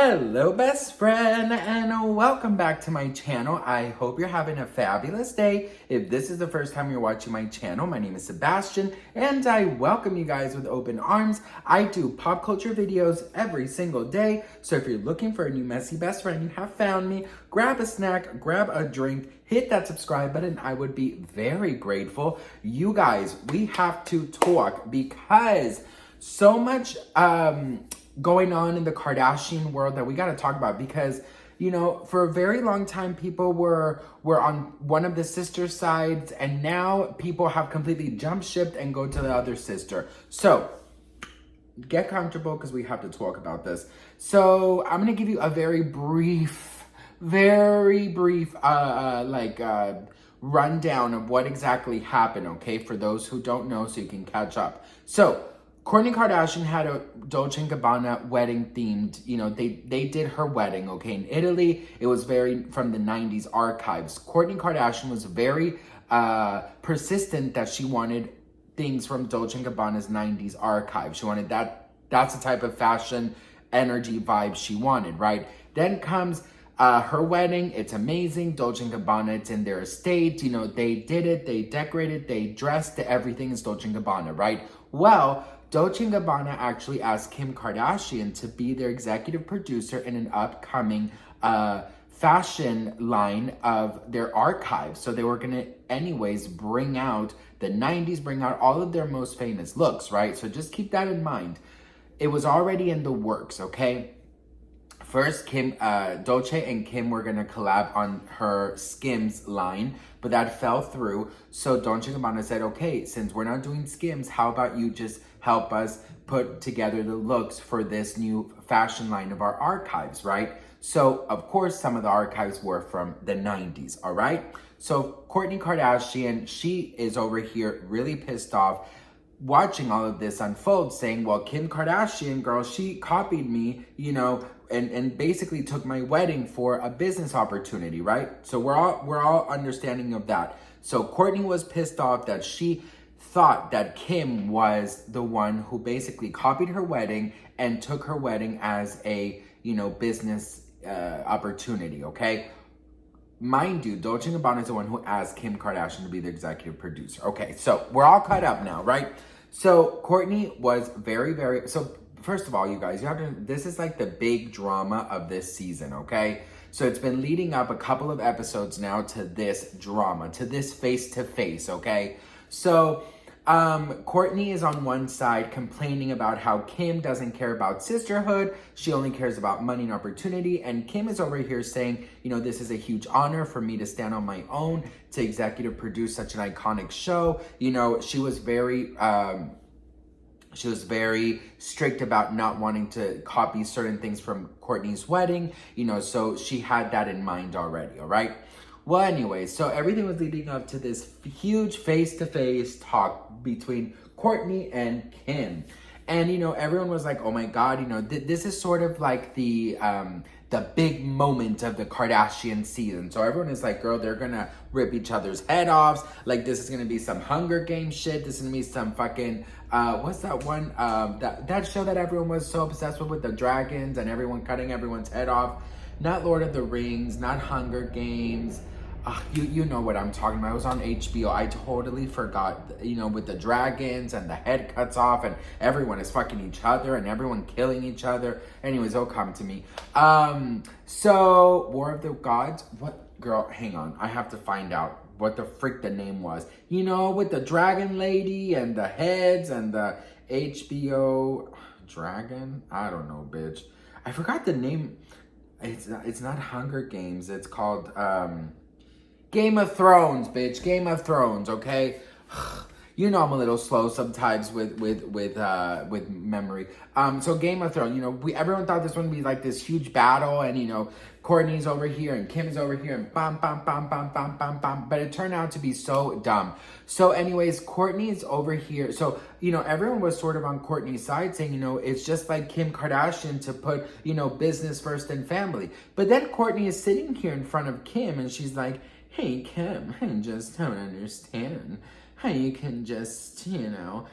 Hello, best friend, and welcome back to my channel. I hope you're having a fabulous day. If this is the first time you're watching my channel, my name is Sebastian, and I welcome you guys with open arms. I do pop culture videos every single day, so if you're looking for a new messy best friend, you have found me. Grab a snack, grab a drink, hit that subscribe button. I would be very grateful. You guys, we have to talk because so much going on in the Kardashian world that we got to talk about, because you know, for a very long time people were on one of the sister sides, and now people have completely jumped ship and go to the other sister. So get comfortable because we have to talk about this. So I'm gonna give you a very brief rundown of what exactly happened, okay, for those who don't know, so you can catch up. So Kourtney Kardashian had a Dolce Gabbana wedding themed, you know, they did her wedding, okay, in Italy. It was very from the 90s archives. Kourtney Kardashian was very persistent that she wanted things from Dolce Gabbana's 90s archive. She wanted that's the type of fashion energy vibe she wanted, right? Then comes her wedding. It's amazing. Dolce & Gabbana, it's in their estate. You know, they did it. They decorated. They dressed. Everything is Dolce & Gabbana, right? Well, Dolce & Gabbana actually asked Kim Kardashian to be their executive producer in an upcoming fashion line of their archive. So they were going to anyways bring out the 90s, bring out all of their most famous looks, right? So just keep that in mind. It was already in the works, okay? First, Dolce and Kim were gonna collab on her Skims line, but that fell through. So Dolce & Gabbana said, okay, since we're not doing Skims, how about you just help us put together the looks for this new fashion line of our archives, right? So, of course, some of the archives were from the 90s, all right? So Kourtney Kardashian, she is over here really pissed off, watching all of this unfold, saying, well, Kim Kardashian, girl, she copied me, you know, and basically took my wedding for a business opportunity, right? So we're all understanding of that. So Kourtney was pissed off that she thought that Kim was the one who basically copied her wedding and took her wedding as a, you know, business opportunity, okay? Mind you, Dolce & Gabbana is the one who asked Kim Kardashian to be the executive producer. Okay, so we're all caught up now, right? So Kourtney was very, so first of all, you guys, this is like the big drama of this season, okay? So it's been leading up a couple of episodes now to this drama, to this face-to-face, okay? So Kourtney is on one side complaining about how Kim doesn't care about sisterhood. She only cares about money and opportunity. And Kim is over here saying, you know, this is a huge honor for me to stand on my own, to executive produce such an iconic show. You know, she was very strict about not wanting to copy certain things from Kourtney's wedding, you know, so she had that in mind already, all right? Well, anyways, so everything was leading up to this huge face-to-face talk between Kourtney and Kim. And, you know, everyone was like, oh my God, you know, this is sort of like the big moment of the Kardashian season. So everyone is like, girl, they're gonna rip each other's head off. Like, this is gonna be some Hunger Games shit. This is gonna be some fucking, what's that one? That show that everyone was so obsessed with the dragons and everyone cutting everyone's head off. Not Lord of the Rings, not Hunger Games. You know what I'm talking about. It was on HBO. I totally forgot, you know, with the dragons and the head cuts off and everyone is fucking each other and everyone killing each other. Anyways, it'll come to me. So War of the Gods. What? Girl, hang on. I have to find out what the freak the name was. You know, with the dragon lady and the heads and the HBO dragon. I don't know, bitch. I forgot the name. It's not Hunger Games. It's called Game of Thrones, bitch. Game of Thrones, okay? You know I'm a little slow sometimes with memory. So Game of Thrones, you know, everyone thought this one would be like this huge battle, and you know, Kourtney's over here and Kim's over here and bam, bam, bam, bam, bam, bam, bam. But it turned out to be so dumb. So anyways, Kourtney's over here. So, you know, everyone was sort of on Kourtney's side saying, you know, it's just like Kim Kardashian to put, you know, business first and family. But then Kourtney is sitting here in front of Kim and she's like, hey, Kim, I just don't understand how you can just, you know,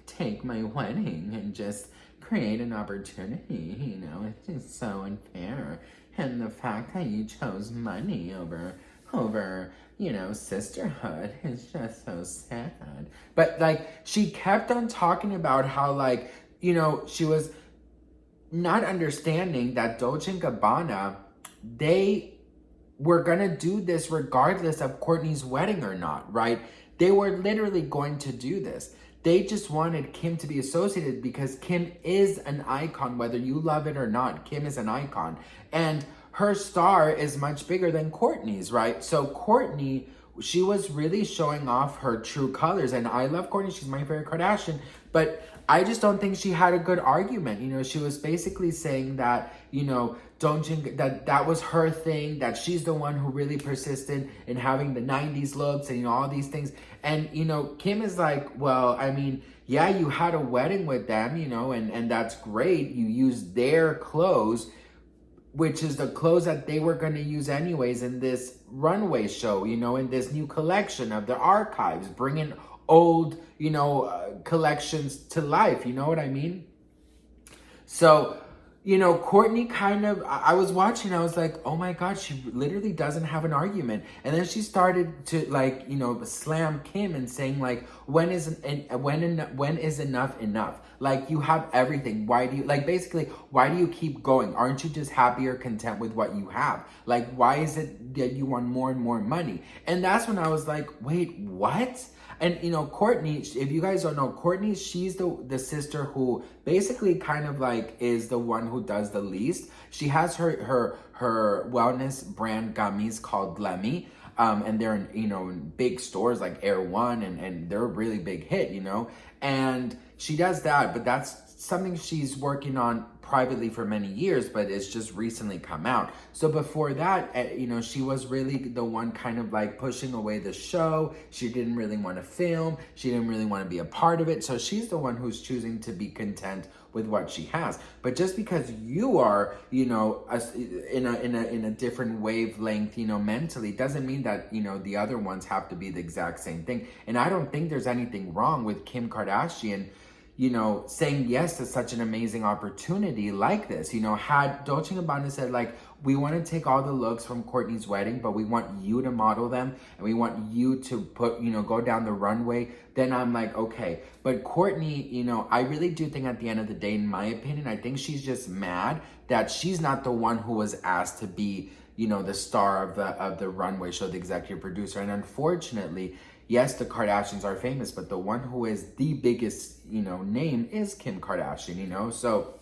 take my wedding and just create an opportunity, you know, it's just so unfair. And the fact that you chose money over, you know, sisterhood is just so sad. But like, she kept on talking about how, like, you know, she was not understanding that Dolce & Gabbana, they were gonna do this regardless of Kourtney's wedding or not, right? They were literally going to do this. They just wanted Kim to be associated because Kim is an icon, whether you love it or not. Kim is an icon. And her star is much bigger than Kourtney's, right? So Kourtney, she was really showing off her true colors. And I love Kourtney. She's my favorite Kardashian. But I just don't think she had a good argument. You know, she was basically saying that, you know, that was her thing, that she's the one who really persisted in having the 90s looks and, you know, all these things. And, you know, Kim is like, well, I mean, yeah, you had a wedding with them, you know, and that's great. You used their clothes, which is the clothes that they were going to use anyways in this runway show, you know, in this new collection of the archives, bringing old, you know, collections to life. You know what I mean? So, you know, Kourtney kind of, I was watching, I was like, oh my God, she literally doesn't have an argument. And then she started to, like, you know, slam Kim and saying, like, when is enough enough? Like, you have everything. Why do you, like, basically, why do you keep going? Aren't you just happy or content with what you have? Like, why is it that you want more and more money? And that's when I was like, wait, what? And, you know, Kourtney, if you guys don't know, Kourtney, she's the sister who basically kind of like is the one who does the least. She has her wellness brand gummies called Lemmy. And they're in, you know, in big stores like Air One, and they're a really big hit, you know. And she does that, but that's something she's working on privately for many years, but it's just recently come out. So before that, you know, she was really the one kind of like pushing away the show. She didn't really want to film. She didn't really want to be a part of it. So she's the one who's choosing to be content with what she has. But just because you are, you know, in a different wavelength, you know, mentally, doesn't mean that, you know, the other ones have to be the exact same thing. And I don't think there's anything wrong with Kim Kardashian, you know, saying yes to such an amazing opportunity like this. You know, had Dolce & Gabbana said, like, we want to take all the looks from Kourtney's wedding, but we want you to model them, and we want you to put, you know, go down the runway, then I'm like, okay. But Kourtney, you know, I really do think at the end of the day, in my opinion, I think she's just mad that she's not the one who was asked to be, you know, the star of the runway show, the executive producer. And unfortunately, yes, the Kardashians are famous, but the one who is the biggest, you know, name is Kim Kardashian, you know? So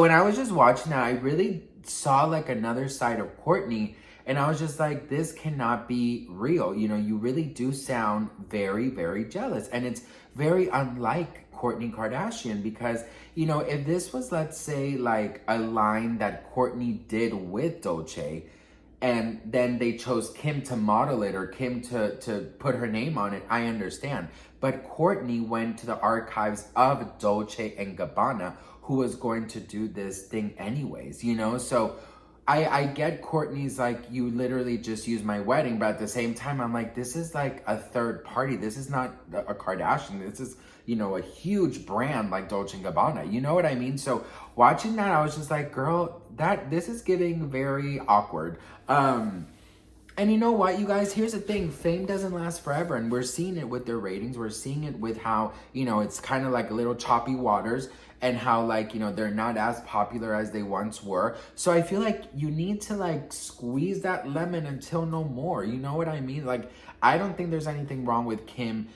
when I was just watching that, I really saw like another side of Kourtney, and I was just like, this cannot be real. You know, you really do sound very, very jealous. And it's very unlike Kourtney Kardashian, because, you know, if this was, let's say, like a line that Kourtney did with Dolce, and then they chose Kim to model it, or Kim to put her name on it, I understand. But Kourtney went to the archives of Dolce & Gabbana, who was going to do this thing anyways, you know? So I get Kourtney's like, you literally just used my wedding, but at the same time, I'm like, this is like a third party. This is not a Kardashian. This is, you know, a huge brand like Dolce & Gabbana. You know what I mean? So watching that, I was just like, girl, this is getting very awkward. And you know what, you guys, here's the thing. Fame doesn't last forever, and we're seeing it with their ratings. We're seeing it with how, you know, it's kind of like a little choppy waters, and how, like, you know, they're not as popular as they once were. So I feel like you need to, like, squeeze that lemon until no more. You know what I mean? Like, I don't think there's anything wrong with Kim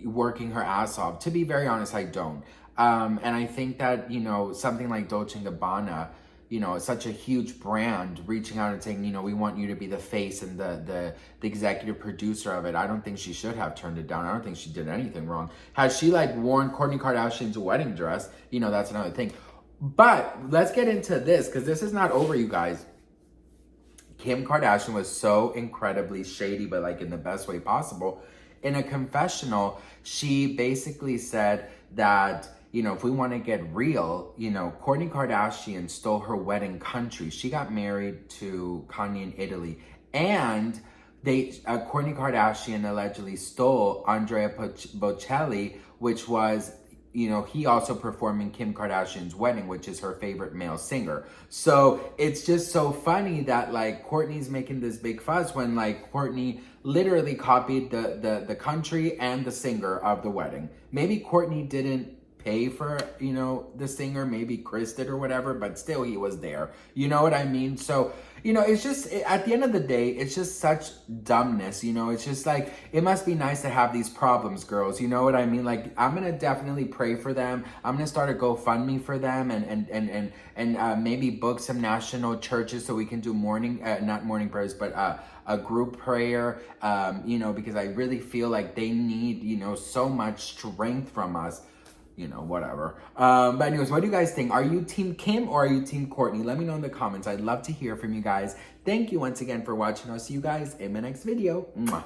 working her ass off. To be very honest, I don't. And I think that, you know, something like Dolce & Gabbana, you know, such a huge brand reaching out and saying, you know, we want you to be the face and the executive producer of it. I don't think she should have turned it down. I don't think she did anything wrong. Had she like worn Kourtney Kardashian's wedding dress, you know, that's another thing. But let's get into this, because this is not over, you guys. Kim Kardashian was so incredibly shady, but like in the best way possible. In a confessional, she basically said that, you know, if we want to get real, you know, Kourtney Kardashian stole her wedding country. She got married to Kanye in Italy. And Kourtney Kardashian allegedly stole Andrea Bocelli, which was you know, he also performed in Kim Kardashian's wedding, which is her favorite male singer. So it's just so funny that like Kourtney's making this big fuss when like Kourtney literally copied the country and the singer of the wedding. Maybe Kourtney didn't pay for, you know, the singer, maybe Chris did or whatever, but still he was there. You know what I mean? So, you know, it's just, at the end of the day, it's just such dumbness, you know? It's just like, it must be nice to have these problems, girls. You know what I mean? Like, I'm gonna definitely pray for them. I'm gonna start a GoFundMe for them and maybe book some national churches so we can do not morning prayers, but a group prayer, you know, because I really feel like they need, you know, so much strength from us. You know, whatever. But anyways, what do you guys think? Are you Team Kim or are you Team Kourtney? Let me know in the comments. I'd love to hear from you guys. Thank you once again for watching. I'll see you guys in my next video. Mwah.